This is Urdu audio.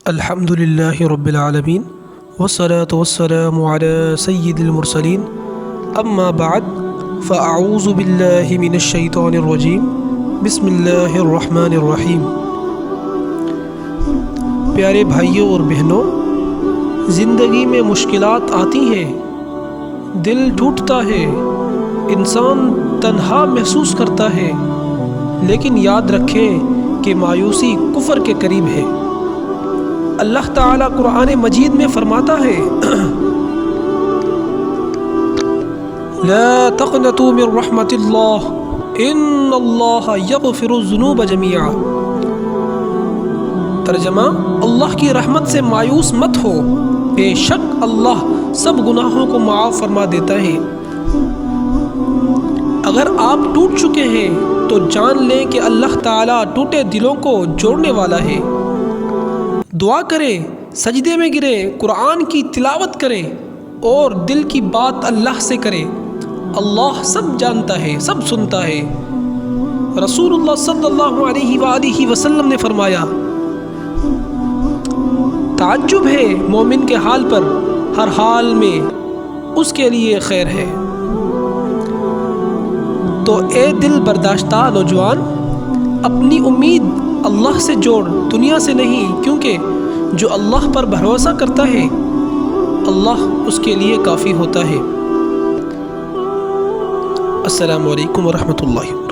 الحمد للہ رب العالمین والصلاة والسلام علی سید المرسلین اما بعد فاعوذ باللہ من الشیطان الرجیم بسم اللہ الرحمن الرحیم۔ پیارے بھائیوں اور بہنوں، زندگی میں مشکلات آتی ہیں، دل ٹوٹتا ہے، انسان تنہا محسوس کرتا ہے، لیکن یاد رکھیں کہ مایوسی کفر کے قریب ہے۔ اللہ تعالیٰ قرآن مجید میں فرماتا ہے لا تقنطوا من رحمت اللہ ان اللہ یغفر الذنوب جميعا۔ ترجمہ: اللہ کی رحمت سے مایوس مت ہو، بے شک اللہ سب گناہوں کو معاف فرما دیتا ہے۔ اگر آپ ٹوٹ چکے ہیں تو جان لیں کہ اللہ تعالیٰ ٹوٹے دلوں کو جوڑنے والا ہے۔ دعا کریں، سجدے میں گریں، قرآن کی تلاوت کریں اور دل کی بات اللہ سے کریں۔ اللہ سب جانتا ہے، سب سنتا ہے۔ رسول اللہ صلی اللہ علیہ وآلہ وسلم نے فرمایا، تعجب ہے مومن کے حال پر، ہر حال میں اس کے لیے خیر ہے۔ تو اے دل برداشتہ نوجوان، اپنی امید اللہ سے جوڑ، دنیا سے نہیں، کیونکہ جو اللہ پر بھروسہ کرتا ہے اللہ اس کے لیے کافی ہوتا ہے۔ السلام علیکم ورحمۃ اللہ۔